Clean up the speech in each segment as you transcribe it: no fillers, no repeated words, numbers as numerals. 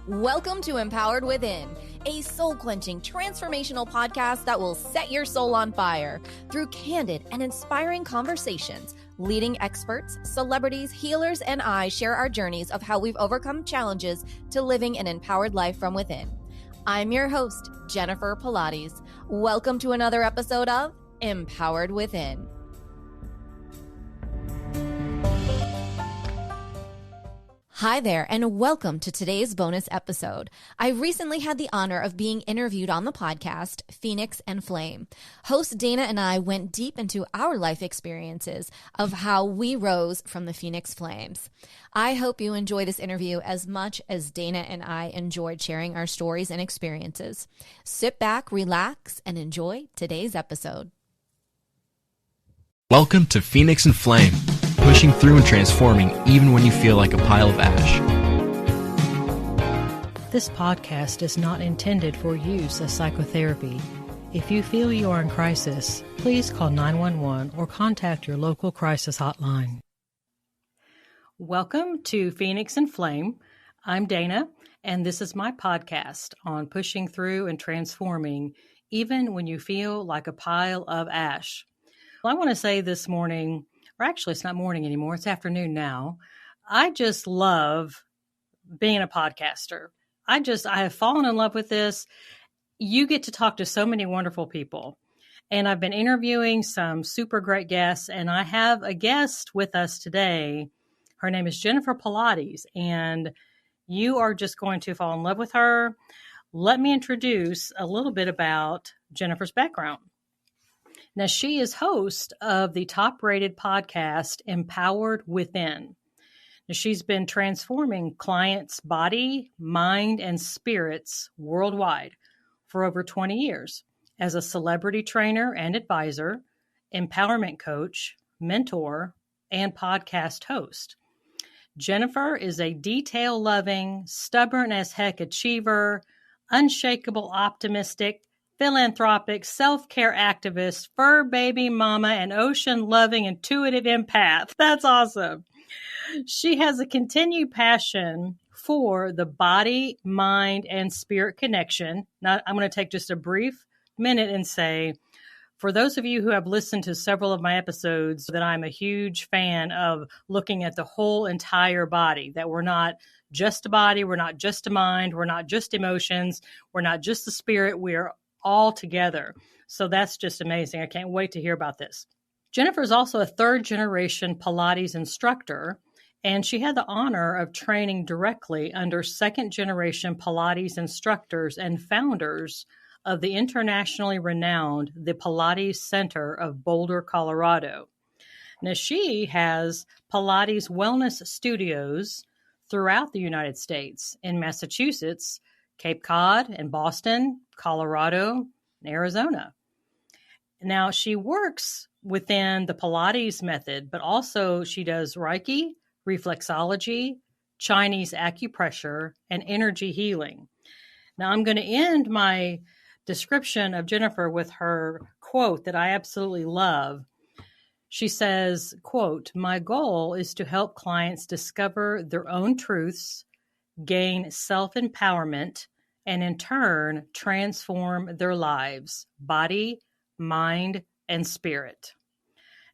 Welcome to Empowered Within, a soul-quenching, transformational podcast that will set your soul on fire through candid and inspiring conversations. Leading experts, celebrities, healers, and I share our journeys of how we've overcome challenges to living an empowered life from within. I'm your host, Jennifer Pilates. Welcome to another episode of Empowered Within. Hi there, and welcome to today's bonus episode. I recently had the honor of being interviewed on the podcast, Phoenix and Flame. Host Dana and I went deep into our life experiences of how we rose from the Phoenix Flames. I hope you enjoy this interview as much as Dana and I enjoyed sharing our stories and experiences. Sit back, relax, and enjoy today's episode. Welcome to Phoenix and Flame. Pushing through and transforming even when you feel like a pile of ash. This podcast is not intended for use as psychotherapy. If you feel you are in crisis, please call 911 or contact your local crisis hotline. Welcome to Phoenix and Flame. I'm Dana, and this is my podcast on pushing through and transforming even when you feel like a pile of ash. Well, I want to say this morning, or actually it's not morning anymore, it's afternoon now. I just love being a podcaster. I have fallen in love with this. You get to talk to so many wonderful people. And I've been interviewing some super great guests, and I have a guest with us today. Her name is Jennifer Pilates, and you are just going to fall in love with her. Let me introduce a little bit about Jennifer's background. Now, she is host of the top-rated podcast, Empowered Within. Now, she's been transforming clients' body, mind, and spirits worldwide for over 20 years as a celebrity trainer and advisor, empowerment coach, mentor, and podcast host. Jennifer is a detail-loving, stubborn-as-heck achiever, unshakable optimistic, philanthropic, self-care activist, fur baby mama, and ocean-loving intuitive empath. That's awesome. She has a continued passion for the body, mind, and spirit connection. Now, I'm going to take just a brief minute and say, for those of you who have listened to several of my episodes, that I'm a huge fan of looking at the whole entire body, that we're not just a body, we're not just a mind, we're not just emotions, we're not just the spirit, we're all together. So that's just amazing. I can't wait to hear about this. Jennifer is also a third-generation Pilates instructor, and she had the honor of training directly under second-generation Pilates instructors and founders of the internationally renowned the Pilates Center of Boulder, Colorado. Now, she has Pilates wellness studios throughout the United States, in Massachusetts, Cape Cod, and Boston, Colorado, and Arizona. Now, she works within the Pilates method, but also she does Reiki, reflexology, Chinese acupressure, and energy healing. Now, I'm going to end my description of Jennifer with her quote that I absolutely love. She says, quote, "My goal is to help clients discover their own truths, gain self-empowerment, and in turn, transform their lives, body, mind, and spirit."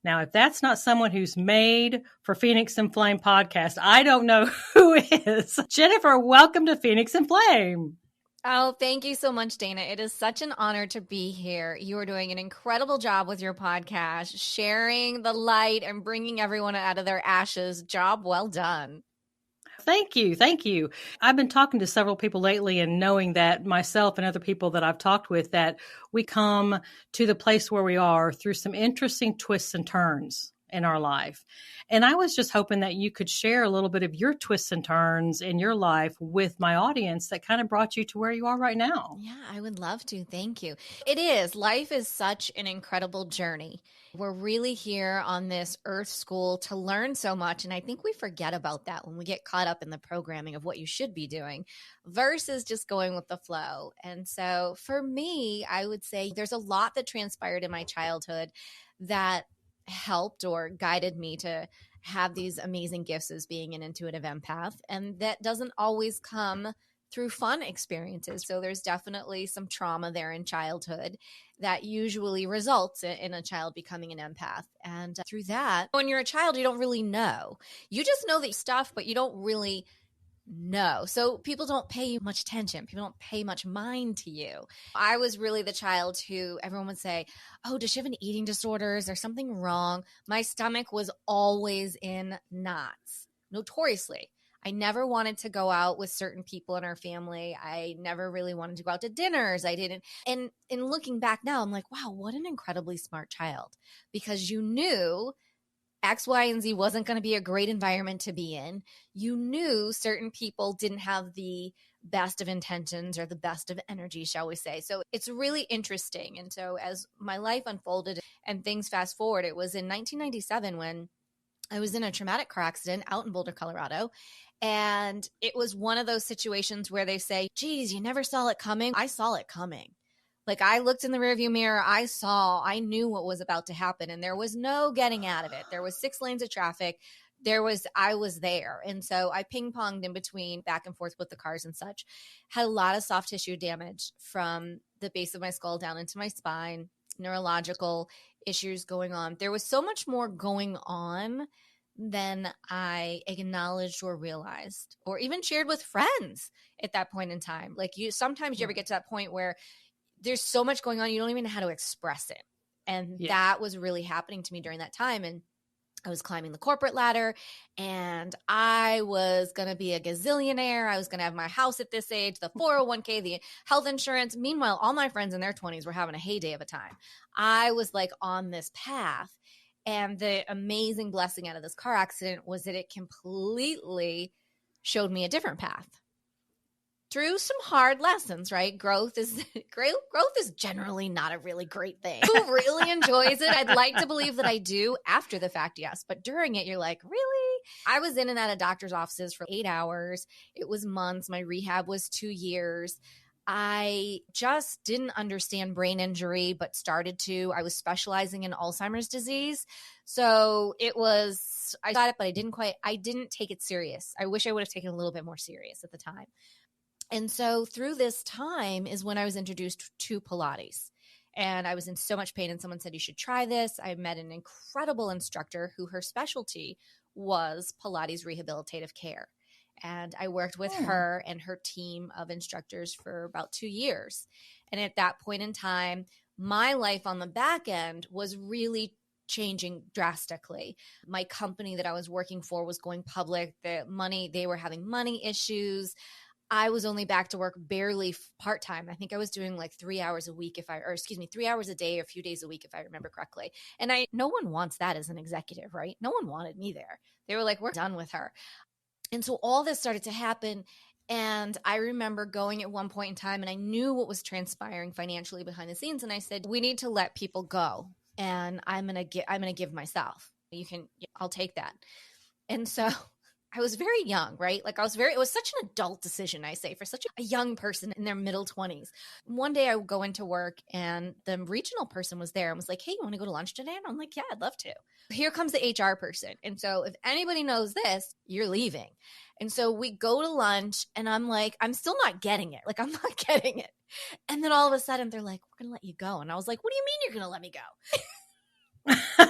Now, if that's not someone who's made for Phoenix and Flame podcast, I don't know who is. Jennifer, welcome to Phoenix and Flame. Oh, thank you so much, Dana. It is such an honor to be here. You are doing an incredible job with your podcast, sharing the light and bringing everyone out of their ashes. Job well done. Thank you. Thank you. I've been talking to several people lately and knowing that myself and other people that I've talked with, that we come to the place where we are through some interesting twists and turns in our life. And I was just hoping that you could share a little bit of your twists and turns in your life with my audience that kind of brought you to where you are right now. Yeah, I would love to. Thank you. It is. Life is such an incredible journey. We're really here on this earth school to learn so much. And I think we forget about that when we get caught up in the programming of what you should be doing versus just going with the flow. And so for me, I would say there's a lot that transpired in my childhood that helped or guided me to have these amazing gifts as being an intuitive empath. And that doesn't always come through fun experiences. So there's definitely some trauma there in childhood that usually results in a child becoming an empath. And through that, when you're a child, you don't really know. You just know that stuff, but you don't really know. So people don't pay you much attention. People don't pay much mind to you. I was really the child who everyone would say, oh, does she have an eating disorder? Is there something wrong? My stomach was always in knots, notoriously. I never wanted to go out with certain people in our family. I never really wanted to go out to dinners. I didn't. And in looking back now, I'm like, wow, what an incredibly smart child, because you knew X, Y, and Z wasn't going to be a great environment to be in. You knew certain people didn't have the best of intentions or the best of energy, shall we say. So it's really interesting. And so as my life unfolded and things fast forward, it was in 1997 when I was in a traumatic car accident out in Boulder, Colorado. And it was one of those situations where they say, geez, you never saw it coming. I saw it coming. Like, I looked in the rearview mirror, I knew what was about to happen, and there was no getting out of it. There was 6 lanes of traffic. I was there. And so I ping-ponged in between, back and forth with the cars and such. Had a lot of soft tissue damage from the base of my skull down into my spine, neurological issues going on. There was so much more going on than I acknowledged or realized, or even shared with friends at that point in time. Like, sometimes you ever get to that point where there's so much going on, you don't even know how to express it. And that was really happening to me during that time. And I was climbing the corporate ladder, and I was going to be a gazillionaire. I was going to have my house at this age, the 401k, the health insurance. Meanwhile, all my friends in their 20s were having a heyday of a time. I was like on this path. And the amazing blessing out of this car accident was that it completely showed me a different path. Through some hard lessons, right? Growth is generally not a really great thing. Who really enjoys it? I'd like to believe that I do after the fact, yes. But during it, you're like, really? I was in and out of doctor's offices for 8 hours. It was months. My rehab was 2 years. I just didn't understand brain injury, but started to. I was specializing in Alzheimer's disease. So I got it, but I didn't take it serious. I wish I would have taken it a little bit more serious at the time. And so through this time is when I was introduced to Pilates. And I was in so much pain, and someone said, you should try this. I met an incredible instructor who her specialty was Pilates rehabilitative care. And I worked with her and her team of instructors for about 2 years. And at that point in time, my life on the back end was really changing drastically. My company that I was working for was going public. They were having money issues. I was only back to work barely part-time. I think I was doing like 3 hours a week 3 hours a day or a few days a week, if I remember correctly. And no one wants that as an executive, right? No one wanted me there. They were like, we're done with her. And so all this started to happen. And I remember going at one point in time, and I knew what was transpiring financially behind the scenes. And I said, we need to let people go. And I'm going to give myself. I'll take that. And so I was very young, right? Like it was such an adult decision, I say, for such a young person in their middle 20s. One day I would go into work, and the regional person was there and was like, hey, you want to go to lunch today? And I'm like, yeah, I'd love to. Here comes the HR person. And so if anybody knows this, you're leaving. And so we go to lunch, and I'm like, I'm still not getting it. Like, I'm not getting it. And then all of a sudden they're like, we're going to let you go. And I was like, what do you mean you're going to let me go?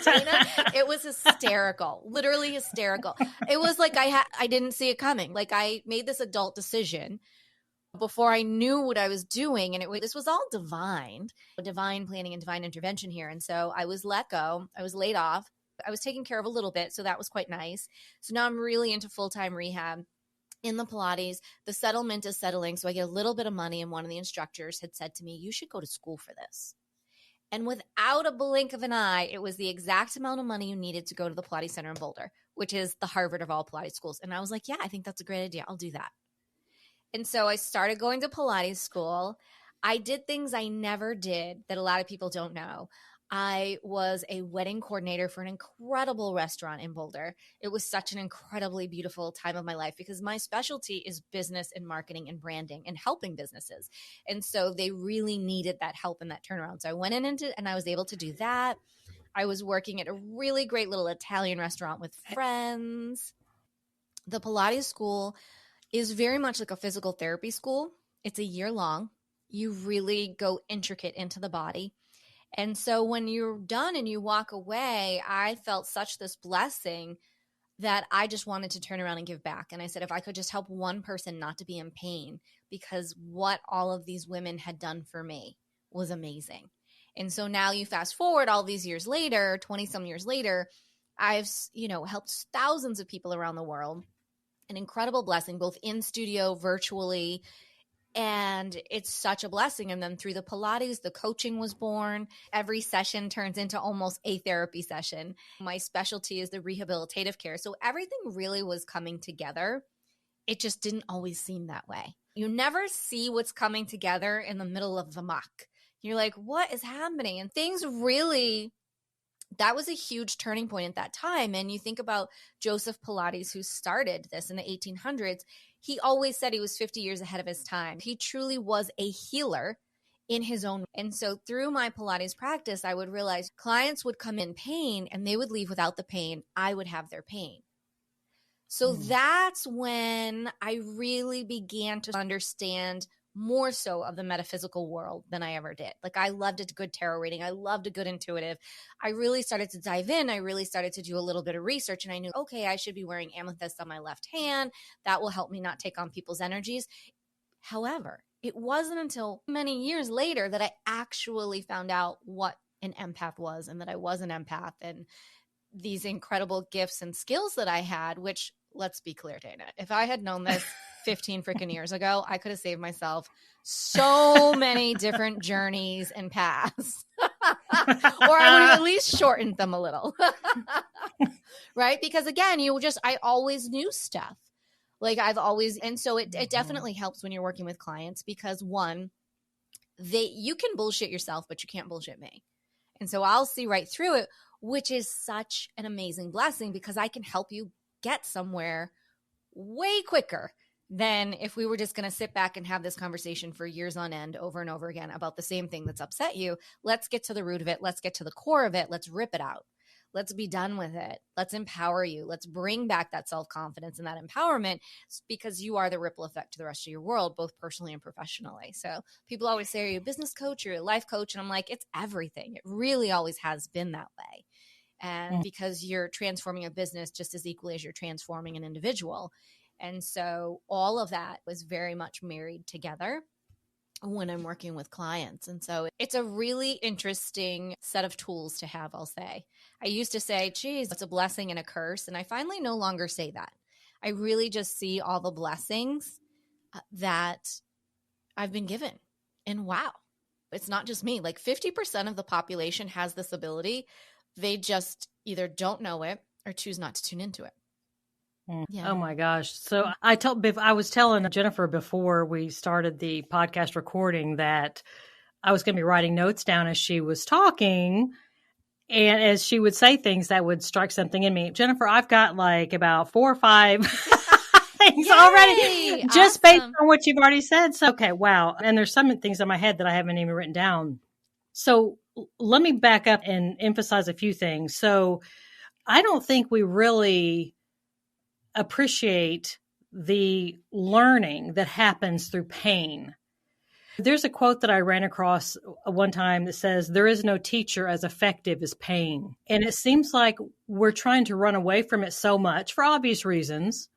Dana, it was hysterical, literally hysterical. It was like I didn't see it coming. Like, I made this adult decision before I knew what I was doing. And this was all divine planning and divine intervention here. And so I was let go. I was laid off. I was taken care of a little bit. So that was quite nice. So now I'm really into full-time rehab in the Pilates. The settlement is settling. So I get a little bit of money. And one of the instructors had said to me, you should go to school for this. And without a blink of an eye, it was the exact amount of money you needed to go to the Pilates Center in Boulder, which is the Harvard of all Pilates schools. And I was like, yeah, I think that's a great idea. I'll do that. And so I started going to Pilates school. I did things I never did that a lot of people don't know. I was a wedding coordinator for an incredible restaurant in Boulder. It was such an incredibly beautiful time of my life because my specialty is business and marketing and branding and helping businesses. And so they really needed that help and that turnaround. So I went and I was able to do that. I was working at a really great little Italian restaurant with friends. The Pilates school is very much like a physical therapy school. It's a year long. You really go intricate into the body. And so when you're done and you walk away, I felt such this blessing that I just wanted to turn around and give back. And I said, if I could just help one person not to be in pain, because what all of these women had done for me was amazing. And so now you fast forward all these years later, 20 some years later, I've, helped thousands of people around the world. An incredible blessing, both in studio, virtually. And it's such a blessing. And then through the Pilates, the coaching was born. Every session turns into almost a therapy session. My specialty is the rehabilitative care. So everything really was coming together. It just didn't always seem that way. You never see what's coming together in the middle of the muck. You're like, what is happening? And things really, that was a huge turning point at that time. And you think about Joseph Pilates, who started this in the 1800s. He always said he was 50 years ahead of his time. He truly was a healer in his own. And so through my Pilates practice, I would realize clients would come in pain and they would leave without the pain. I would have their pain. So that's when I really began to understand more so of the metaphysical world than I ever did. Like, I loved a good tarot reading. I loved a good intuitive. I really started to dive in. I really started to do a little bit of research, and I knew, okay, I should be wearing amethyst on my left hand. That will help me not take on people's energies. However, it wasn't until many years later that I actually found out what an empath was, and that I was an empath, and these incredible gifts and skills that I had, which, let's be clear, Dana, if I had known this 15 freaking years ago, I could have saved myself so many different journeys and paths. Or I would have at least shortened them a little. Right? Because again, I always knew stuff. Like, I've always, and so it definitely helps when you're working with clients, because one, you can bullshit yourself, but you can't bullshit me. And so I'll see right through it, which is such an amazing blessing, because I can help you get somewhere way quicker than if we were just going to sit back and have this conversation for years on end over and over again about the same thing that's upset you. Let's get to the root of it. Let's get to the core of it. Let's rip it out. Let's be done with it. Let's empower you. Let's bring back that self-confidence and that empowerment, because you are the ripple effect to the rest of your world, both personally and professionally. So people always say, are you a business coach? Or a life coach? And I'm like, it's everything. It really always has been that way. And because you're transforming a business just as equally as you're transforming an individual. And so all of that was very much married together when I'm working with clients. And so it's a really interesting set of tools to have, I'll say. I used to say, geez, it's a blessing and a curse. And I finally no longer say that. I really just see all the blessings that I've been given. And wow, it's not just me. Like 50% of the population has this ability. They just either don't know it or choose not to tune into it. Yeah. Oh my gosh. So I was telling Jennifer before we started the podcast recording that I was going to be writing notes down as she was talking, and as she would say things that would strike something in me. Jennifer, I've got like about 4 or 5 things already, just based on what you've already said. So, okay, wow. And there's some things in my head that I haven't even written down. So let me back up and emphasize a few things. So I don't think we really appreciate the learning that happens through pain. There's a quote that I ran across one time that says, there is no teacher as effective as pain. And it seems like we're trying to run away from it so much for obvious reasons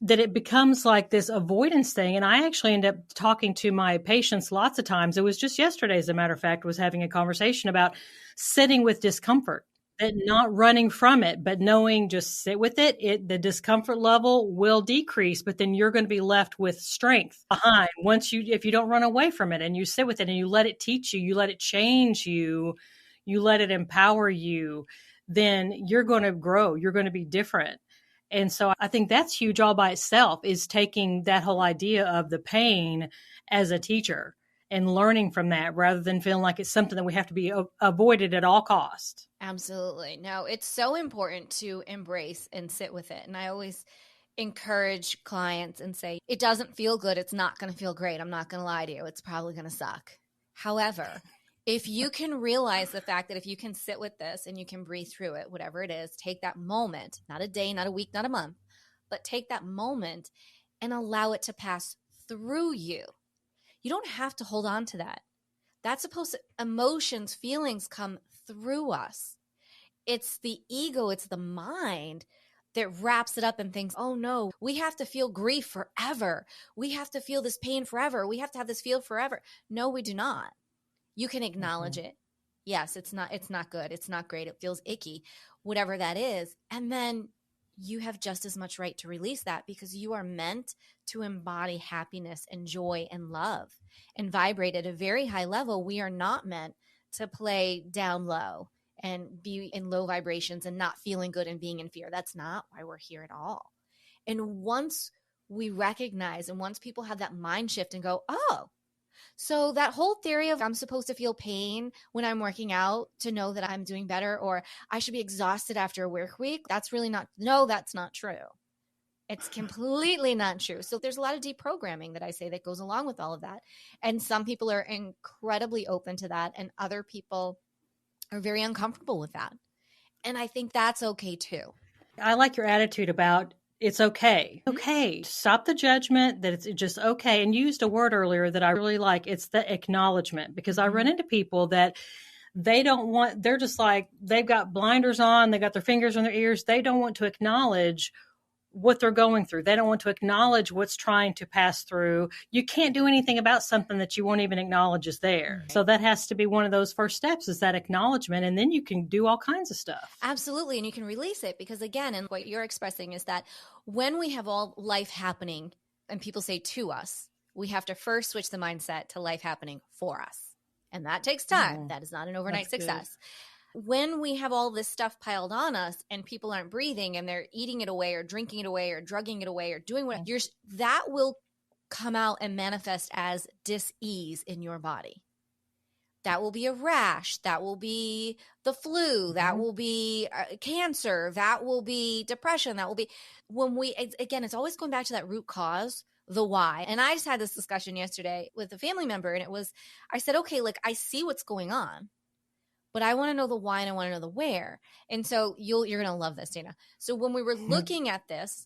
that it becomes like this avoidance thing. And I actually end up talking to my patients lots of times. It was just yesterday, as a matter of fact, was having a conversation about sitting with discomfort. And not running from it, but knowing, just sit with it. The discomfort level will decrease, but then you're going to be left with strength behind. If you don't run away from it and you sit with it and you let it teach you, you let it change you, you let it empower you, then you're going to grow. You're going to be different. And so I think that's huge all by itself, is taking that whole idea of the pain as a teacher and learning from that, rather than feeling like it's something that we have to be avoided at all costs. Absolutely. No, it's so important to embrace and sit with it. And I always encourage clients and say, it doesn't feel good. It's not going to feel great. I'm not going to lie to you. It's probably going to suck. However, if you can realize the fact that if you can sit with this and you can breathe through it, whatever it is, take that moment, not a day, not a week, not a month, but take that moment and allow it to pass through you. You don't have to hold on to that. That's supposed to, emotions, feelings come through us. It's the ego, it's the mind that wraps it up and thinks, oh no, we have to feel grief forever. We have to feel this pain forever. We have to have this feel forever. No, we do not. You can acknowledge it. Yes, it's not good. It's not great. It feels icky, whatever that is. And then you have just as much right to release that, because you are meant to embody happiness and joy and love and vibrate at a very high level. We are not meant to play down low and be in low vibrations and not feeling good and being in fear. That's not why we're here at all. And once we recognize, and once people have that mind shift and go, oh, so that whole theory of I'm supposed to feel pain when I'm working out to know that I'm doing better, or I should be exhausted after a work week, that's not true. It's completely not true. So there's a lot of deprogramming that I say that goes along with all of that. And some people are incredibly open to that, and other people are very uncomfortable with that. And I think that's okay too. I like your attitude about it's okay. Okay. Stop the judgment that it's just okay. And you used a word earlier that I really like. It's the acknowledgement, because I run into people that they're just like, they've got blinders on, they got their fingers on their ears. They don't want to acknowledge what they're going through. They don't want to acknowledge what's trying to pass through. You can't do anything about something that you won't even acknowledge is there. So that has to be one of those first steps, is that acknowledgement. And then you can do all kinds of stuff. Absolutely. And you can release it, because again, and what you're expressing is that when we have all life happening and people say to us, we have to first switch the mindset to life happening for us. And that takes time. That is not an overnight success. Good. When we have all this stuff piled on us and people aren't breathing and they're eating it away or drinking it away or drugging it away or doing what that will come out and manifest as dis-ease in your body. That will be a rash. That will be the flu. That will be cancer. That will be depression. That will be again, it's always going back to that root cause, the why. And I just had this discussion yesterday with a family member, and I said, okay, like I see what's going on, but I want to know the why and I want to know the where. And so you're going to love this, Dana. So when we were looking at this,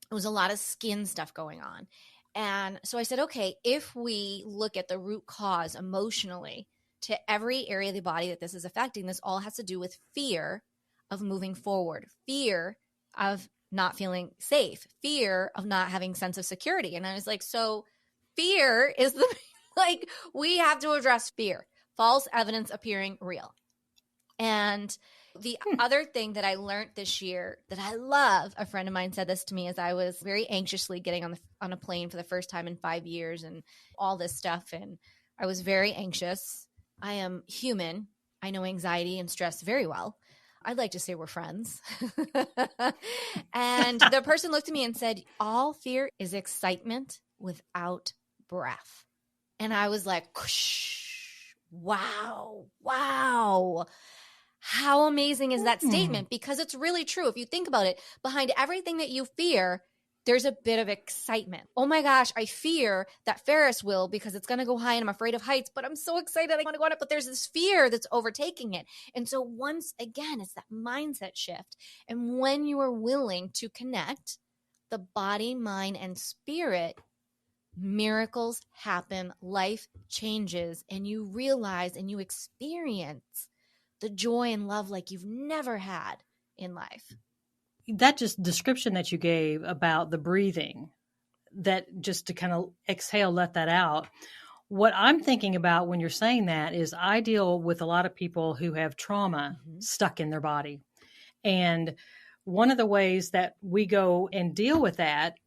it was a lot of skin stuff going on. And so I said, okay, if we look at the root cause emotionally to every area of the body that this is affecting, this all has to do with fear of moving forward, fear of not feeling safe, fear of not having sense of security. And I was like, so fear is we have to address fear. False evidence appearing real. And the other thing that I learned this year that I love, a friend of mine said this to me as I was very anxiously getting on a plane for the first time in 5 years and all this stuff. And I was very anxious. I am human. I know anxiety and stress very well. I'd like to say we're friends. And the person looked at me and said, all fear is excitement without breath. And I was like, wow. How amazing is that statement? Because it's really true. If you think about it, behind everything that you fear, there's a bit of excitement. Oh my gosh, I fear that Ferris wheel because it's going to go high and I'm afraid of heights, but I'm so excited I want to go on it. But there's this fear that's overtaking it. And so once again, it's that mindset shift. And when you are willing to connect the body, mind, and spirit, miracles happen, life changes, and you realize and you experience the joy and love like you've never had in life. That just description that you gave about the breathing, that just to kind of exhale, let that out. What I'm thinking about when you're saying that is I deal with a lot of people who have trauma stuck in their body. And one of the ways that we go and deal with that,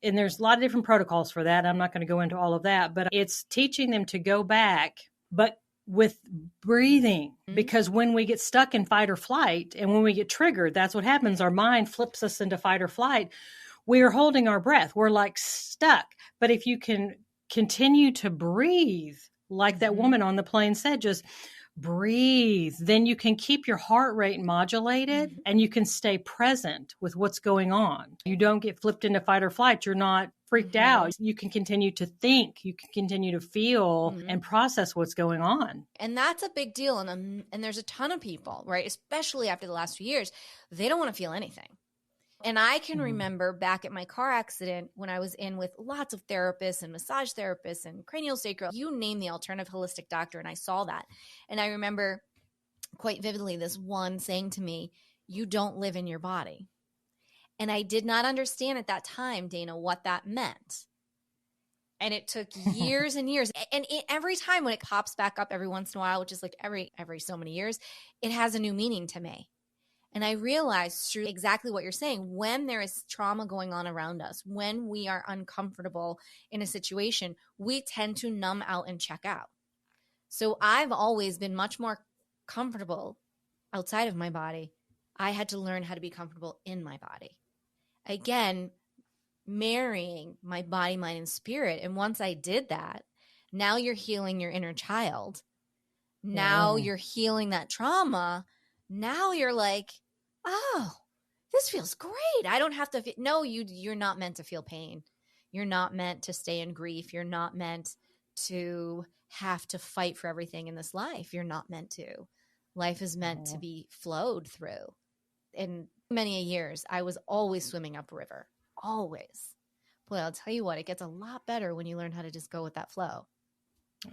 and there's a lot of different protocols for that. I'm not going to go into all of that, but it's teaching them to go back, but with breathing, because when we get stuck in fight or flight and when we get triggered, that's what happens. Our mind flips us into fight or flight. We are holding our breath. We're like stuck. But if you can continue to breathe, like that woman on the plane said, just breathe, then you can keep your heart rate modulated and you can stay present with what's going on. You don't get flipped into fight or flight. You're not freaked out. You can continue to think, you can continue to feel and process what's going on. And that's a big deal. And there's a ton of people, right? Especially after the last few years, they don't want to feel anything. And I can remember back at my car accident when I was in with lots of therapists and massage therapists and craniosacral, you name the alternative holistic doctor, and I saw that. And I remember quite vividly this one saying to me, "You don't live in your body." And I did not understand at that time, Dana, what that meant. And it took years and years. And every time when it pops back up every once in a while, which is like every so many years, it has a new meaning to me. And I realized through exactly what you're saying, when there is trauma going on around us, when we are uncomfortable in a situation, we tend to numb out and check out. So I've always been much more comfortable outside of my body. I had to learn how to be comfortable in my body. Again, marrying my body, mind, and spirit. And once I did that, now you're healing your inner child. Now you're healing that trauma. Now you're like, oh, this feels great. I don't have to. No, you're not meant to feel pain. You're not meant to stay in grief. You're not meant to have to fight for everything in this life. You're not meant to. Life is meant to be flowed through. In many years, I was always swimming upriver. Always. Boy, I'll tell you what, it gets a lot better when you learn how to just go with that flow.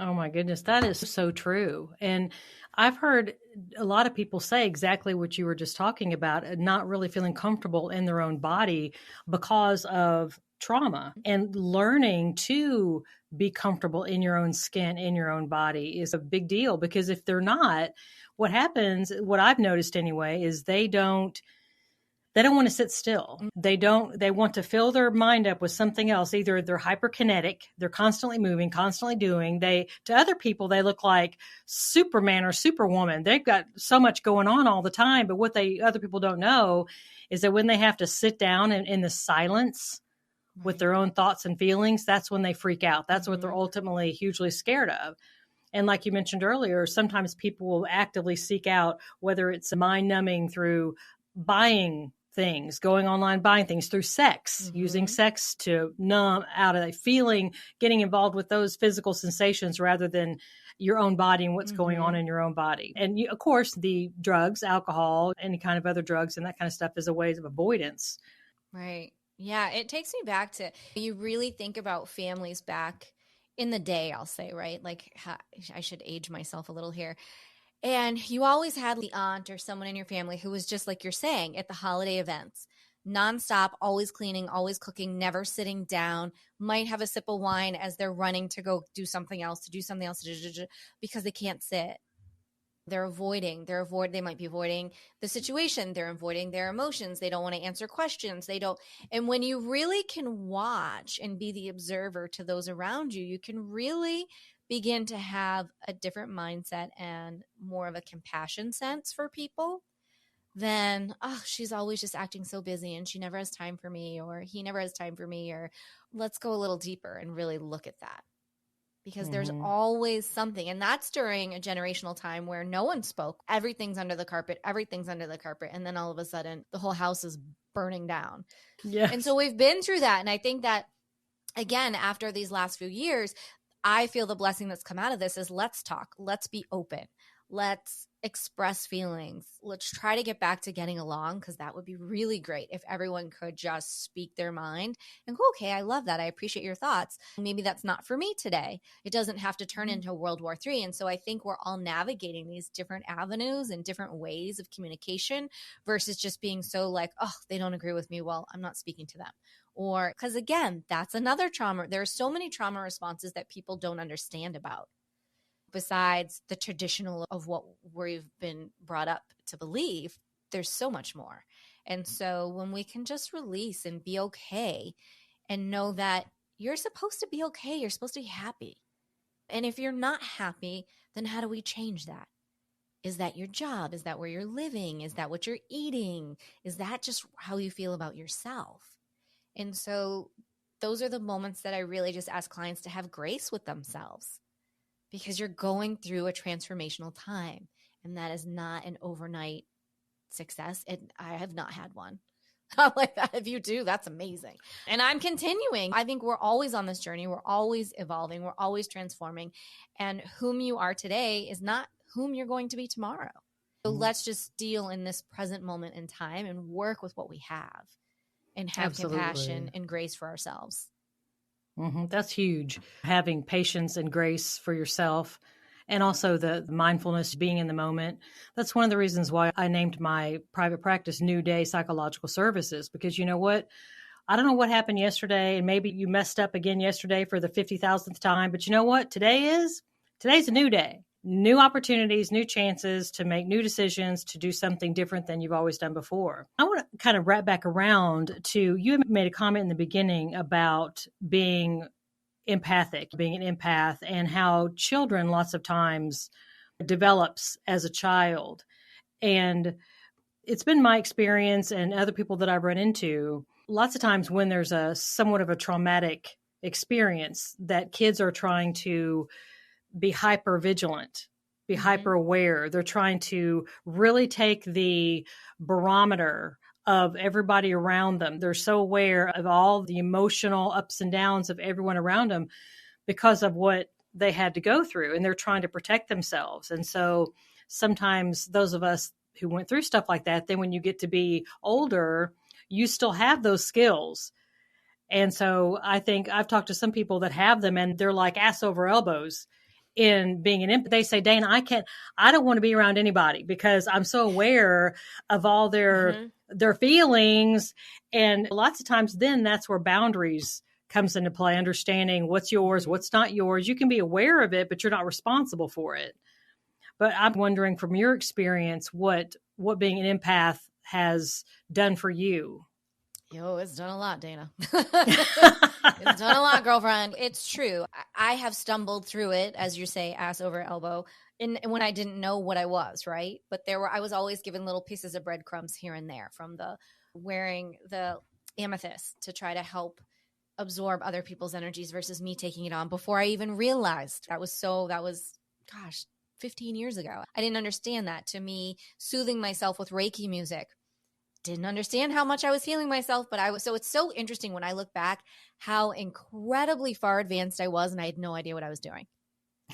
Oh my goodness, that is so true. And I've heard a lot of people say exactly what you were just talking about, not really feeling comfortable in their own body because of trauma. And learning to be comfortable in your own skin, in your own body is a big deal, because if they're not, what happens, what I've noticed anyway, is they don't want to sit still. They want to fill their mind up with something else. Either they're hyperkinetic, they're constantly moving, constantly doing. To other people, they look like Superman or Superwoman. They've got so much going on all the time. But what other people don't know is that when they have to sit down in the silence with their own thoughts and feelings, that's when they freak out. That's what they're ultimately hugely scared of. And like you mentioned earlier, sometimes people will actively seek out, whether it's mind numbing through buying things, going online, buying things, through sex, using sex to numb out of a feeling, getting involved with those physical sensations rather than your own body and what's going on in your own body. And of course, the drugs, alcohol, any kind of other drugs and that kind of stuff is a way of avoidance. Right. Yeah. It takes me back to, you really think about families back in the day, I'll say, right? Like I should age myself a little here. And you always had the aunt or someone in your family who was just like you're saying at the holiday events, nonstop, always cleaning, always cooking, never sitting down, might have a sip of wine as they're running to go do something else, because they can't sit. They might be avoiding the situation. They're avoiding their emotions. They don't want to answer questions. And when you really can watch and be the observer to those around you, you can really begin to have a different mindset and more of a compassion sense for people than, oh, she's always just acting so busy and she never has time for me, or he never has time for me, or let's go a little deeper and really look at that. Because there's always something. And that's during a generational time where no one spoke. Everything's under the carpet. And then all of a sudden the whole house is burning down. Yes. And so we've been through that. And I think that, again, after these last few years, I feel the blessing that's come out of this is let's talk. Let's be open. Let's express feelings. Let's try to get back to getting along, because that would be really great if everyone could just speak their mind and go, okay, I love that. I appreciate your thoughts. Maybe that's not for me today. It doesn't have to turn into World War III. And so I think we're all navigating these different avenues and different ways of communication versus just being so like, oh, they don't agree with me. Well, I'm not speaking to them. Or because, again, that's another trauma. There are so many trauma responses that people don't understand about. Besides the traditional of what we've been brought up to believe, there's so much more. And so when we can just release and be okay and know that you're supposed to be okay, you're supposed to be happy. And if you're not happy, then how do we change that? Is that your job? Is that where you're living? Is that what you're eating? Is that just how you feel about yourself? And so those are the moments that I really just ask clients to have grace with themselves. Because you're going through a transformational time, and that is not an overnight success. And I have not had one like that. If you do, that's amazing. And I'm continuing. I think we're always on this journey. We're always evolving. We're always transforming. And whom you are today is not whom you're going to be tomorrow. So let's just deal in this present moment in time and work with what we have. and have compassion and grace for ourselves. That's huge. Having patience and grace for yourself, and also the mindfulness, being in the moment. That's one of the reasons why I named my private practice New Day Psychological Services, because you know what? I don't know what happened yesterday, and maybe you messed up again yesterday for the 50,000th time, but you know what? Today's a new day. New opportunities, new chances to make new decisions, to do something different than you've always done before. I want to kind of wrap back around to, you made a comment in the beginning about being empathic, being an empath, and how children lots of times develops as a child. And it's been my experience and other people that I've run into, lots of times when there's a somewhat of a traumatic experience, that kids are trying to be hyper vigilant, be hyper aware. They're trying to really take the barometer of everybody around them. They're so aware of all the emotional ups and downs of everyone around them because of what they had to go through, and they're trying to protect themselves. And so sometimes those of us who went through stuff like that, then when you get to be older, you still have those skills. And so I think I've talked to some people that have them, and they're like ass over elbows in being an empath. They say, Dana, I don't want to be around anybody because I'm so aware of all their feelings. And lots of times then that's where boundaries comes into play, understanding what's yours, what's not yours. You can be aware of it, but you're not responsible for it. But I'm wondering from your experience, what being an empath has done for you. It's done a lot, Dana. It's done a lot, girlfriend. It's true. I have stumbled through it, as you say, ass over elbow, and when I didn't know what I was, right? But I was always given little pieces of breadcrumbs here and there, from the wearing the amethyst to try to help absorb other people's energies versus me taking it on before I even realized. That was, gosh, 15 years ago. I didn't understand that. To me, soothing myself with Reiki music, didn't understand how much I was healing myself, but so it's so interesting when I look back how incredibly far advanced I was, and I had no idea what I was doing.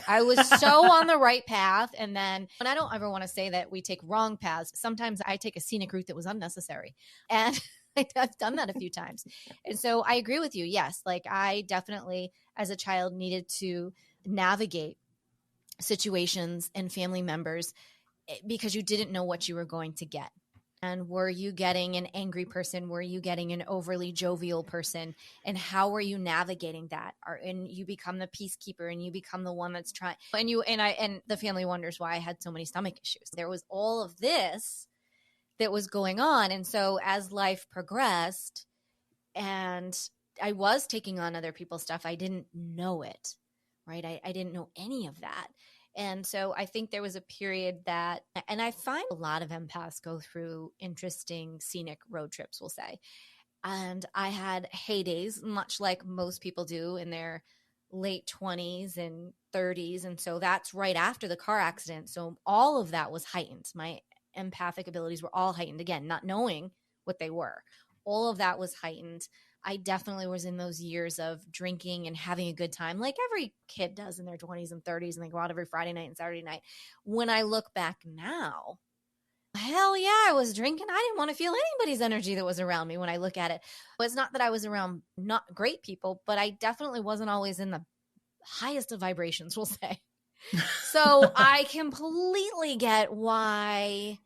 I was so on the right path. And I don't ever want to say that we take wrong paths. Sometimes I take a scenic route that was unnecessary. And I've done that a few times. And so I agree with you. Yes. Like, I definitely, as a child, needed to navigate situations and family members because you didn't know what you were going to get. And were you getting an angry person? Were you getting an overly jovial person? And how were you navigating that? And you become the peacekeeper, and you become the one that's trying. And the family wonders why I had so many stomach issues. There was all of this that was going on. And so as life progressed and I was taking on other people's stuff, I didn't know it, right? I didn't know any of that. And so I think there was a period and I find a lot of empaths go through interesting scenic road trips, we'll say. And I had heydays, much like most people do in their late 20s and 30s. And so that's right after the car accident. So all of that was heightened. My empathic abilities were all heightened, again, not knowing what they were. All of that was heightened. I definitely was in those years of drinking and having a good time, like every kid does in their 20s and 30s, and they go out every Friday night and Saturday night. When I look back now, hell yeah, I was drinking. I didn't want to feel anybody's energy that was around me when I look at it. But it's not that I was around not great people, but I definitely wasn't always in the highest of vibrations, we'll say. So I completely get why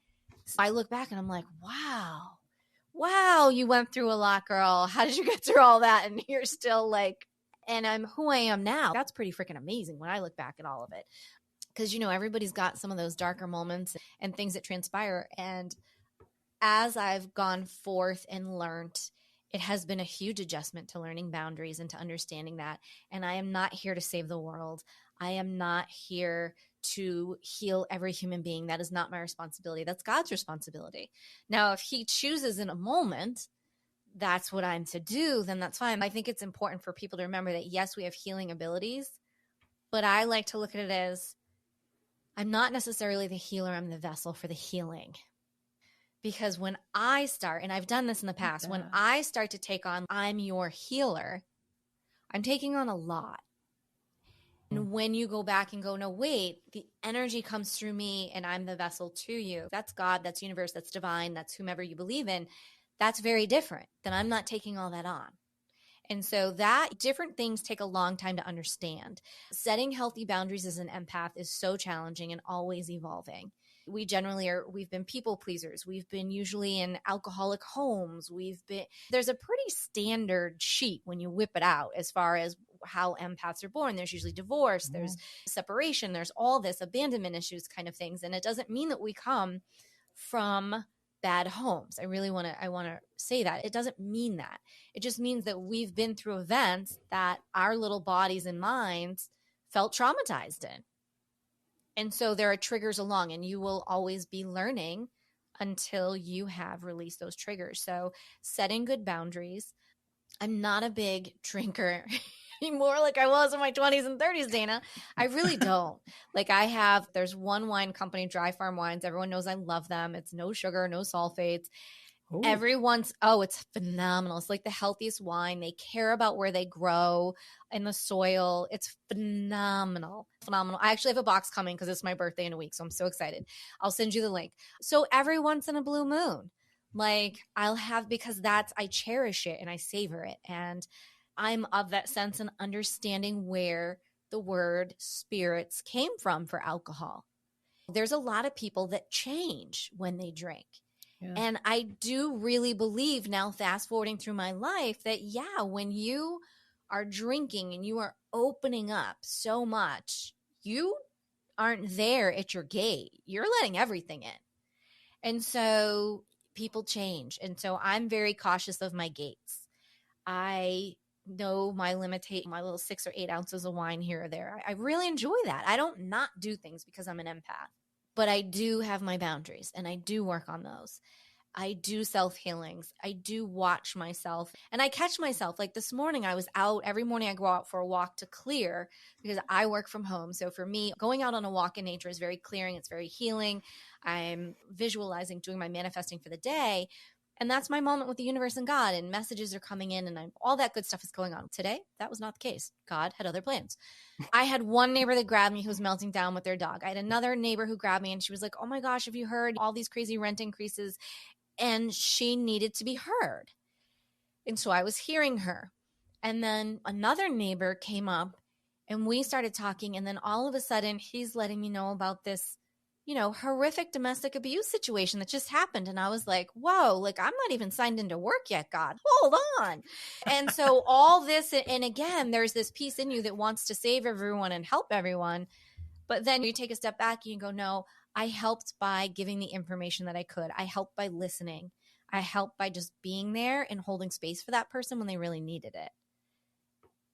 I look back and I'm like, wow, you went through a lot, girl. How did you get through all that? And you're still like, and I'm who I am now. That's pretty freaking amazing when I look back at all of it. Because, everybody's got some of those darker moments and things that transpire. And as I've gone forth and learned, it has been a huge adjustment to learning boundaries and to understanding that. And I am not here to save the world. I am not here to heal every human being. That is not my responsibility. That's God's responsibility. Now, if he chooses in a moment, that's what I'm to do, then that's fine. I think it's important for people to remember that, yes, we have healing abilities, but I like to look at it as I'm not necessarily the healer. I'm the vessel for the healing. Because when I start, and I've done this in the past, when I start to take on, I'm your healer, I'm taking on a lot. And when you go back and go, no, wait, the energy comes through me and I'm the vessel to you. That's God, that's universe, that's divine, that's whomever you believe in. That's very different than I'm not taking all that on. And so that different things take a long time to understand. Setting healthy boundaries as an empath is so challenging and always evolving. We've been people pleasers. We've been usually in alcoholic homes. There's a pretty standard sheet when you whip it out as far as how empaths are born. There's usually divorce, there's separation, there's all this abandonment issues kind of things. And it doesn't mean that we come from bad homes. I want to say that. It doesn't mean that. It just means that we've been through events that our little bodies and minds felt traumatized in. And so there are triggers along, and you will always be learning until you have released those triggers. So setting good boundaries. I'm not a big drinker anymore like I was in my 20s and 30s, Dana. I really don't. There's one wine company, Dry Farm Wines. Everyone knows I love them. It's no sugar, no sulfates. Ooh. It's phenomenal. It's like the healthiest wine. They care about where they grow in the soil. It's phenomenal. Phenomenal. I actually have a box coming because it's my birthday in a week. So I'm so excited. I'll send you the link. So every once in a blue moon, because I cherish it and I savor it. And I'm of that sense and understanding where the word spirits came from for alcohol. There's a lot of people that change when they drink. Yeah. And I do really believe now, fast forwarding through my life, that when you are drinking and you are opening up so much, you aren't there at your gate. You're letting everything in. And so people change. And so I'm very cautious of my gates. I know my little 6 or 8 ounces of wine here or there. I really enjoy that. I don't not do things because I'm an empath, but I do have my boundaries and I do work on those. I do self-healings. I do watch myself and I catch myself. Like this morning, I was out. Every morning I go out for a walk to clear because I work from home. So for me, going out on a walk in nature is very clearing. It's very healing. I'm visualizing, doing my manifesting for the day. And that's my moment with the universe and God, and messages are coming in and all that good stuff is going on. Today, that was not the case. God had other plans. I had one neighbor that grabbed me who was melting down with their dog. I had another neighbor who grabbed me and she was like, oh my gosh, have you heard all these crazy rent increases? And she needed to be heard. And so I was hearing her. And then another neighbor came up and we started talking. And then all of a sudden he's letting me know about this horrific domestic abuse situation that just happened. And I was like, whoa, I'm not even signed into work yet, God, hold on. And so all this, and again, there's this piece in you that wants to save everyone and help everyone. But then you take a step back and you go, no, I helped by giving the information that I could. I helped by listening. I helped by just being there and holding space for that person when they really needed it.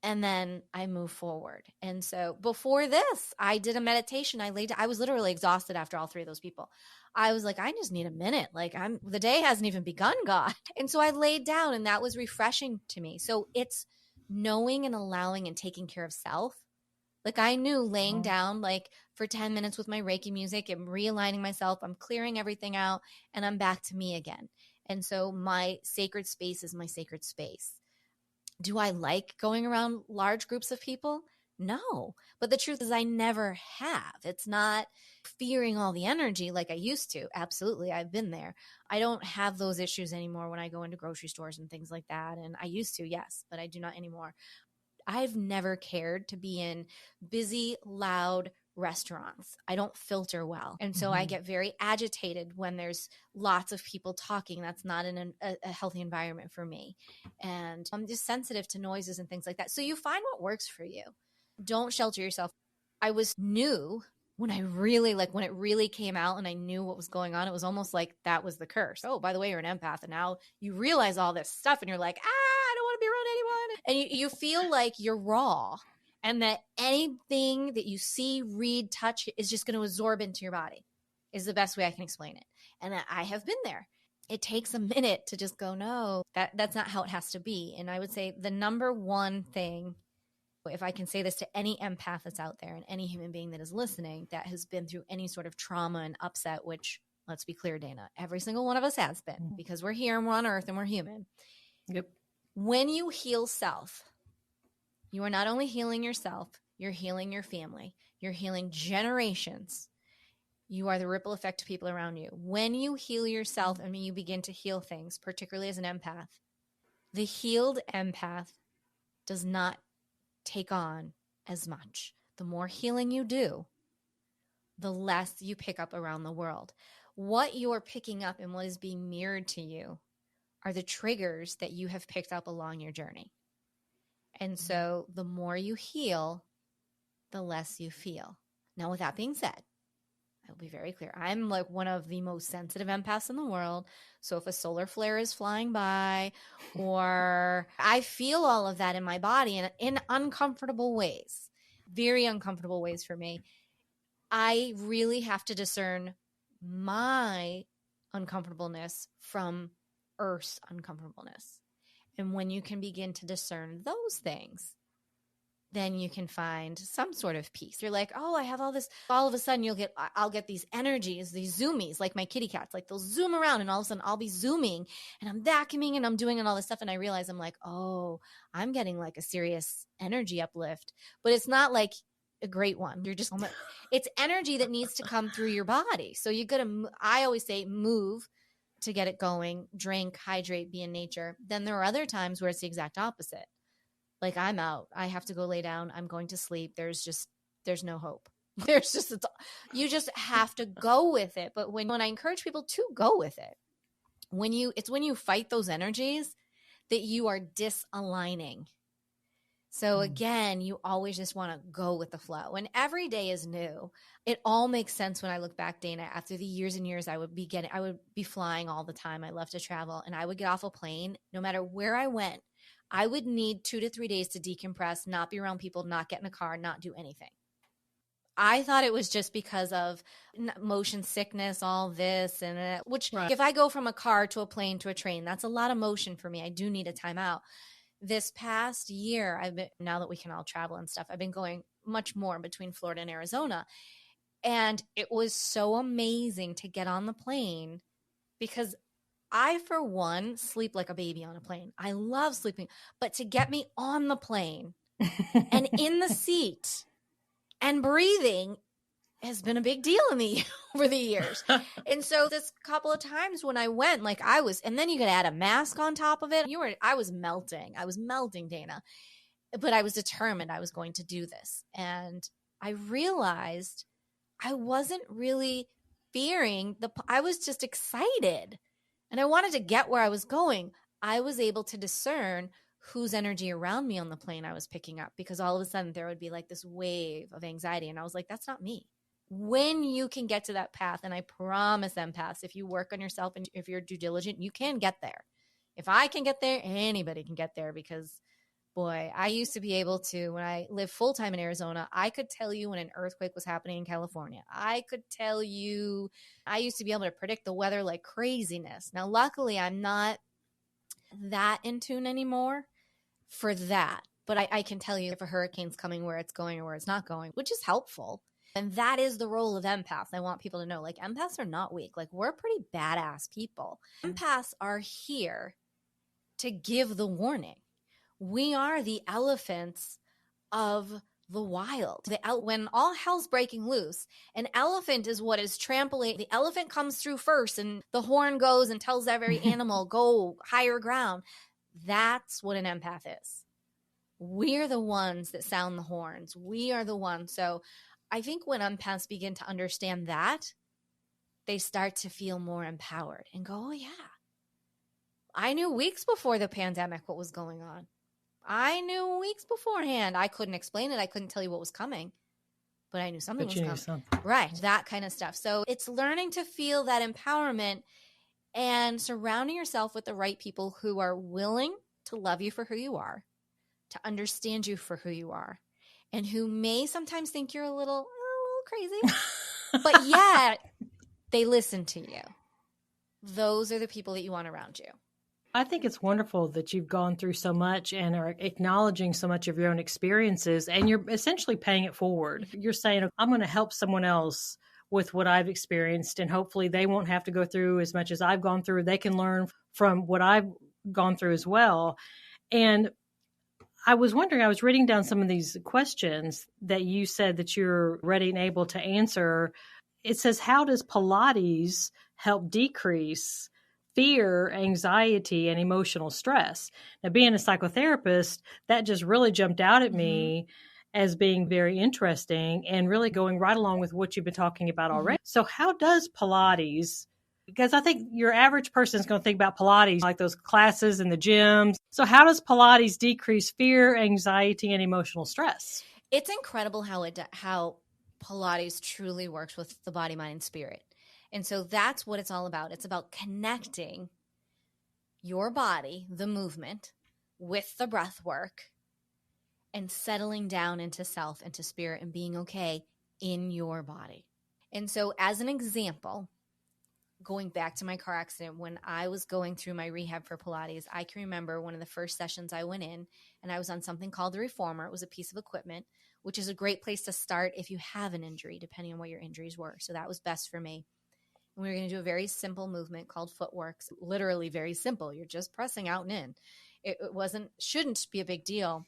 And then I move forward. And so before this, I did a meditation. I was literally exhausted after all 3 of those people. I was like, I just need a minute. The day hasn't even begun, God. And so I laid down and that was refreshing to me. So it's knowing and allowing and taking care of self. I knew laying down for 10 minutes with my Reiki music and realigning myself, I'm clearing everything out and I'm back to me again. And so my sacred space is my sacred space. Do I like going around large groups of people? No. But the truth is I never have. It's not fearing all the energy like I used to. Absolutely. I've been there. I don't have those issues anymore when I go into grocery stores and things like that. And I used to, yes, but I do not anymore. I've never cared to be in busy, loud restaurants. I don't filter well. And so I get very agitated when there's lots of people talking. That's not in a healthy environment for me. And I'm just sensitive to noises and things like that. So you find what works for you. Don't shelter yourself. I was new when when it really came out and I knew what was going on. It was almost like that was the curse. Oh, by the way, you're an empath. And now you realize all this stuff and you're like, I don't want to be around anyone. And you feel like you're raw and that anything that you see, read, touch is just going to absorb into your body is the best way I can explain it. And I have been there. It takes a minute to just go, no, that's not how it has to be. And I would say the number one thing, if I can say this to any empath that's out there and any human being that is listening that has been through any sort of trauma and upset, which let's be clear, Dana, every single one of us has been because we're here and we're on earth and we're human. Yep. When you heal self, you are not only healing yourself, you're healing your family, you're healing generations. you are the ripple effect to people around you. When you heal yourself and you begin to heal things, particularly as an empath, the healed empath does not take on as much. The more healing you do, the less you pick up around the world. What you're picking up and what is being mirrored to you are the triggers that you have picked up along your journey. And so the more you heal, the less you feel. Now, with that being said, I'll be very clear. I'm like one of the most sensitive empaths in the world. So if a solar flare is flying by, or I feel all of that in my body in uncomfortable ways, very uncomfortable ways for me, I really have to discern my uncomfortableness from Earth's uncomfortableness. And when you can begin to discern those things, then you can find some sort of peace. You're like, oh, I have all this. All of a sudden I'll get these energies, these zoomies, like my kitty cats, like they'll zoom around and all of a sudden I'll be zooming and I'm vacuuming and I'm doing all this stuff. And I realize I'm like, oh, I'm getting like a serious energy uplift, but it's not like a great one. You're just, it's energy that needs to come through your body. So you got to, I always say move to get it going, drink, hydrate, be in nature. Then there are other times where it's the exact opposite. Like I'm out. I have to go lay down. I'm going to sleep. There's no hope. You just have to go with it. But when I encourage people to go with it, it's when you fight those energies that you are disaligning. So again, you always just want to go with the flow. And every day is new. It all makes sense when I look back, Dana, after the years and years I would be flying all the time. I love to travel and I would get off a plane no matter where I went. I would need 2 to 3 days to decompress, not be around people, not get in a car, not do anything. I thought it was just because of motion sickness, all this, and which right. If I go from a car to a plane to a train, that's a lot of motion for me. I do need a timeout. This past year, now that we can all travel and stuff, I've been going much more between Florida and Arizona. And it was so amazing to get on the plane because I, for one, sleep like a baby on a plane. I love sleeping. But to get me on the plane and in the seat and breathing has been a big deal to me over the years. And so this couple of times when I went, like and then you could add a mask on top of it. I was melting. I was melting, Dana. But I was determined I was going to do this. And I realized I wasn't really fearing I was just excited. And I wanted to get where I was going. I was able to discern whose energy around me on the plane I was picking up because all of a sudden there would be like this wave of anxiety. And I was like, that's not me. When you can get to that path, and I promise empaths, if you work on yourself and if you're due diligent, you can get there. If I can get there, anybody can get there because, boy, I used to be able to, when I lived full-time in Arizona, I could tell you when an earthquake was happening in California. I used to be able to predict the weather like craziness. Now, luckily, I'm not that in tune anymore for that. But I can tell you if a hurricane's coming, where it's going or where it's not going, which is helpful. And that is the role of empaths. I want people to know, like, empaths are not weak. Like, we're pretty badass people. Empaths are here to give the warning. We are the elephants of the wild. When all hell's breaking loose, an elephant is what is trampling. The elephant comes through first and the horn goes and tells every animal, go higher ground. That's what an empath is. We're the ones that sound the horns. We are the ones. So I think when empaths begin to understand that, they start to feel more empowered and go, oh, yeah. I knew weeks before the pandemic what was going on. I knew weeks beforehand. I couldn't explain it. I couldn't tell you what was coming, but I knew something was coming. Something. Right, that kind of stuff. So it's learning to feel that empowerment and surrounding yourself with the right people who are willing to love you for who you are, to understand you for who you are, and who may sometimes think you're a little crazy, but yet they listen to you. Those are the people that you want around you. I think it's wonderful that you've gone through so much and are acknowledging so much of your own experiences, and you're essentially paying it forward. You're saying, I'm going to help someone else with what I've experienced, and hopefully they won't have to go through as much as I've gone through. They can learn from what I've gone through as well. And I was wondering, I was reading down some of these questions that you said that you're ready and able to answer. it says, how does Pilates help decrease fear, anxiety, and emotional stress? Now, being a psychotherapist, that just really jumped out at me as being very interesting and really going right along with what you've been talking about already. So how does Pilates, because I think your average person is going to think about Pilates like those classes in the gyms. So how does Pilates decrease fear, anxiety, and emotional stress? It's incredible how Pilates truly works with the body, mind, and spirit. And so that's what it's all about. It's about connecting your body, the movement, with the breath work and settling down into self, into spirit, and being okay in your body. And so as an example, going back to my car accident, when I was going through my rehab for Pilates, I can remember one of the first sessions I went in, and I was on something called the Reformer. It was a piece of equipment, which is a great place to start if you have an injury, depending on what your injuries were. So that was best for me. And we were going to do a very simple movement called footworks, literally very simple. You're just pressing out and in. It shouldn't be a big deal.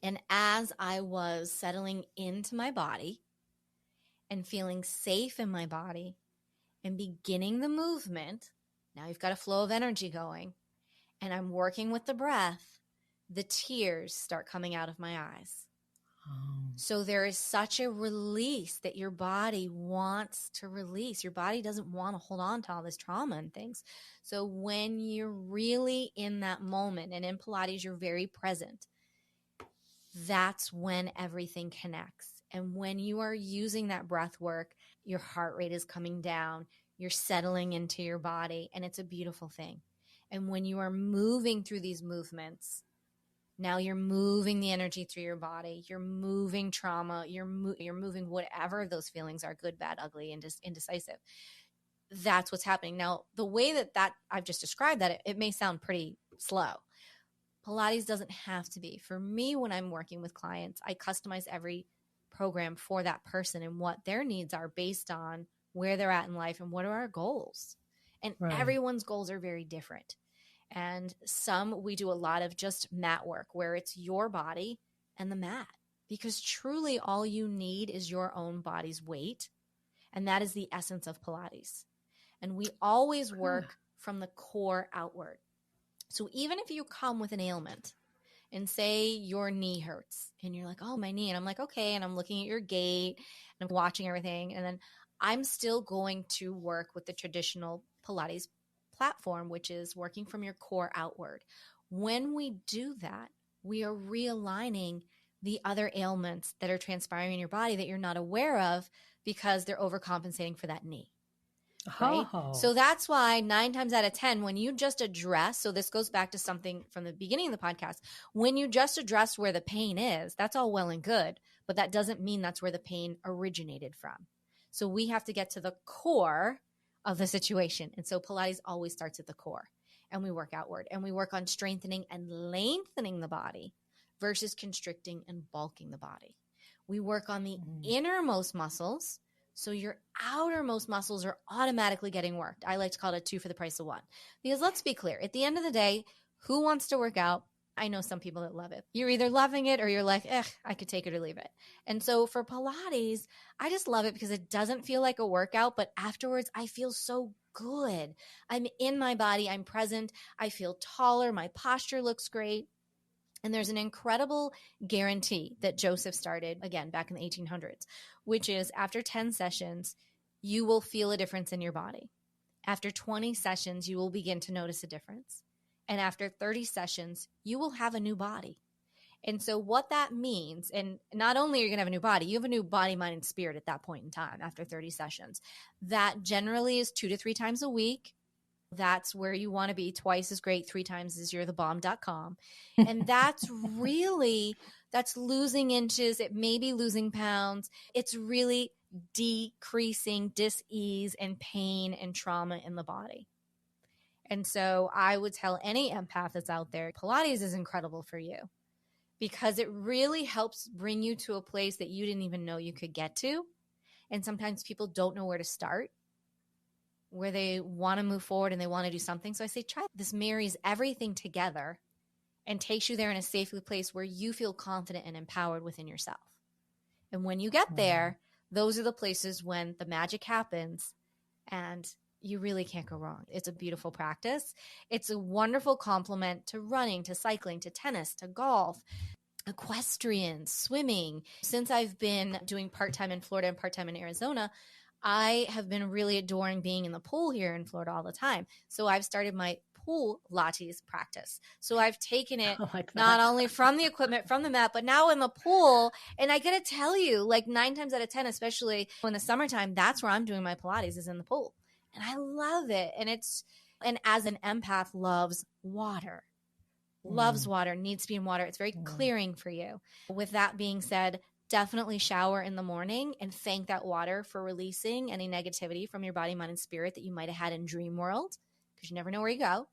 And as I was settling into my body and feeling safe in my body and beginning the movement, now you've got a flow of energy going, and I'm working with the breath, the tears start coming out of my eyes. So there is such a release that your body wants to release. Your body doesn't want to hold on to all this trauma and things. So when you're really in that moment, and in Pilates, you're very present, that's when everything connects. And when you are using that breath work, your heart rate is coming down, you're settling into your body, and it's a beautiful thing. And when you are moving through these movements, now you're moving the energy through your body, you're moving trauma, you're moving whatever those feelings are, good, bad, ugly, and indecisive. That's what's happening. Now, the way that I've just described that, it may sound pretty slow. Pilates doesn't have to be. For me, when I'm working with clients, I customize every program for that person and what their needs are based on where they're at in life and what are our goals. And everyone's goals are very different. And we do a lot of just mat work where it's your body and the mat, because truly all you need is your own body's weight. And that is the essence of Pilates. And we always work from the core outward. So even if you come with an ailment and say your knee hurts and you're like, oh, my knee. And I'm like, okay. And I'm looking at your gait and I'm watching everything. And then I'm still going to work with the traditional Pilates platform, which is working from your core outward. When we do that, we are realigning the other ailments that are transpiring in your body that you're not aware of because they're overcompensating for that knee. Right? So that's why 9 times out of 10, when you just address, so this goes back to something from the beginning of the podcast, when you just address where the pain is, that's all well and good, but that doesn't mean that's where the pain originated from. So we have to get to the core of the situation. And so Pilates always starts at the core, and we work outward, and we work on strengthening and lengthening the body versus constricting and bulking the body. We work on the innermost muscles. So your outermost muscles are automatically getting worked. I like to call it a 2 for the price of 1. Because let's be clear, at the end of the day, who wants to work out? I know some people that love it. You're either loving it or you're like, I could take it or leave it. And so for Pilates, I just love it because it doesn't feel like a workout, but afterwards I feel so good. I'm in my body. I'm present. I feel taller. My posture looks great. And there's an incredible guarantee that Joseph started, again, back in the 1800s, which is after 10 sessions, you will feel a difference in your body. After 20 sessions, you will begin to notice a difference. And after 30 sessions, you will have a new body. And so what that means, and not only are you going to have a new body, you have a new body, mind, and spirit at that point in time after 30 sessions. That generally is 2 to 3 times a week. That's where you want to be. Twice is great. 3 times is you're the bomb.com. And that's losing inches. It may be losing pounds. It's really decreasing dis-ease and pain and trauma in the body. And so I would tell any empath that's out there, Pilates is incredible for you because it really helps bring you to a place that you didn't even know you could get to. And sometimes people don't know where to start, where they want to move forward and they want to do something. So I say, try this. Marries everything together and takes you there in a safe place where you feel confident and empowered within yourself. And when you get there, those are the places when the magic happens and you really can't go wrong. It's a beautiful practice. It's a wonderful complement to running, to cycling, to tennis, to golf, equestrian, swimming. Since I've been doing part-time in Florida and part-time in Arizona, I have been really adoring being in the pool here in Florida all the time. So I've started my pool Pilates practice. So I've taken it not only from the equipment, from the mat, but now in the pool. And I got to tell you, like 9 times out of 10, especially in the summertime, that's where I'm doing my Pilates, is in the pool. And I love it. And as an empath, loves water, needs to be in water. It's very clearing for you. With that being said, definitely shower in the morning and thank that water for releasing any negativity from your body, mind, and spirit that you might have had in dream world, because you never know where you go.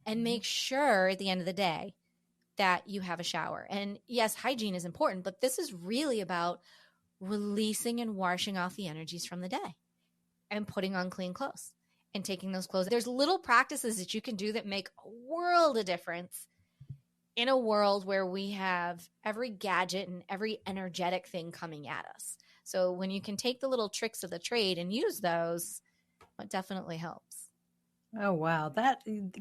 And make sure at the end of the day that you have a shower. And yes, hygiene is important, but this is really about releasing and washing off the energies from the day and putting on clean clothes and taking those clothes. There's little practices that you can do that make a world of difference in a world where we have every gadget and every energetic thing coming at us. So when you can take the little tricks of the trade and use those, it definitely helps. Oh, wow.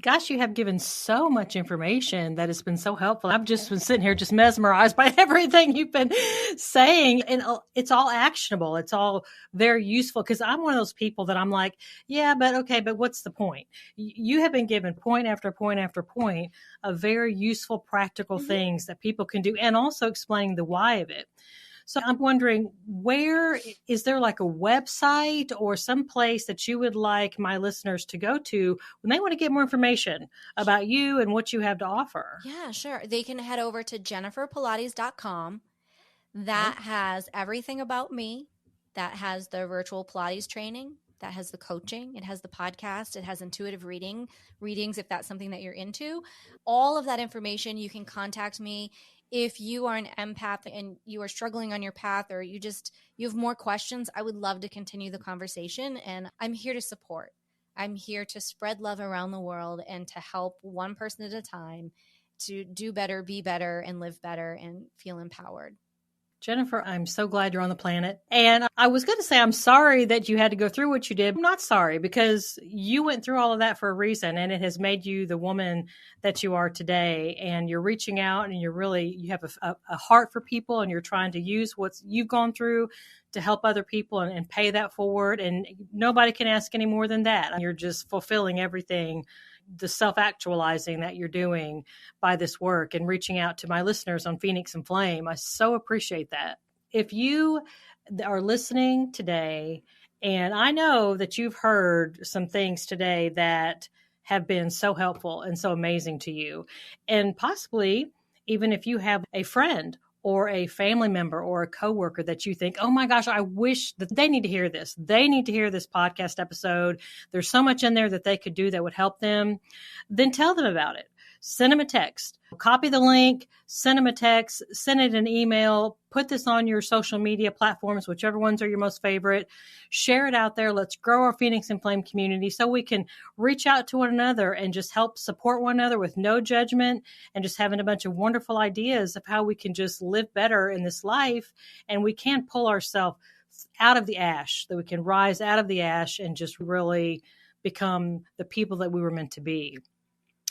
Gosh, you have given so much information that has been so helpful. I've just been sitting here just mesmerized by everything you've been saying. And it's all actionable. It's all very useful, because I'm one of those people that I'm like, yeah, but what's the point? You have been given point after point after point of very useful, practical things that people can do, and also explaining the why of it. So I'm wondering, where is there like a website or some place that you would like my listeners to go to when they want to get more information about you and what you have to offer? Yeah, sure. They can head over to jenniferpilates.com. That has everything about me. That has the virtual Pilates training. That has the coaching. It has the podcast. It has intuitive readings if that's something that you're into. All of that information, you can contact me. If you are an empath and you are struggling on your path, or you have more questions, I would love to continue the conversation. And I'm here to support. I'm here to spread love around the world and to help one person at a time to do better, be better, and live better and feel empowered. Jennifer, I'm so glad you're on the planet. And I was going to say, I'm sorry that you had to go through what you did. I'm not sorry, because you went through all of that for a reason, and it has made you the woman that you are today. And you're reaching out, and you have a heart for people, and you're trying to use what you've gone through to help other people and pay that forward. And nobody can ask any more than that. You're just fulfilling everything, the self-actualizing that you're doing by this work and reaching out to my listeners on Phoenix and Flame. I so appreciate that. If you are listening today, and I know that you've heard some things today that have been so helpful and so amazing to you, and possibly even if you have a friend or a family member or a coworker that you think, oh my gosh, I wish that they need to hear this. They need to hear this podcast episode. There's so much in there that they could do that would help them. Then tell them about it. Send them a text. Copy the link, send them a text, send it an email, put this on your social media platforms, whichever ones are your most favorite. Share it out there. Let's grow our Phoenix and Flame community so we can reach out to one another and just help support one another with no judgment, and just having a bunch of wonderful ideas of how we can just live better in this life. And we can pull ourselves out of the ash, that we can rise out of the ash and just really become the people that we were meant to be.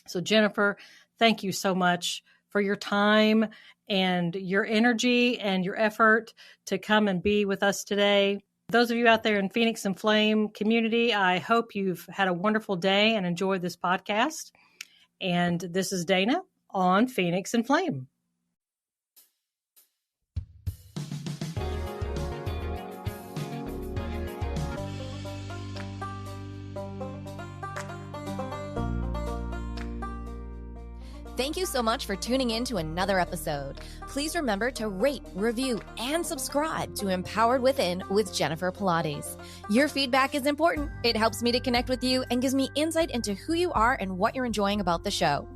So Jennifer, thank you so much for your time and your energy and your effort to come and be with us today. Those of you out there in Phoenix and Flame community, I hope you've had a wonderful day and enjoyed this podcast. And this is Dana on Phoenix and Flame. Thank you so much for tuning in to another episode. Please remember to rate, review, and subscribe to Empowered Within with Jennifer Pilates. Your feedback is important. It helps me to connect with you and gives me insight into who you are and what you're enjoying about the show.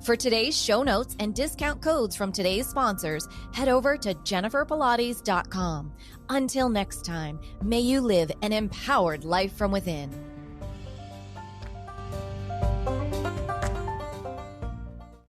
For today's show notes and discount codes from today's sponsors, head over to jenniferpilates.com. Until next time, may you live an empowered life from within.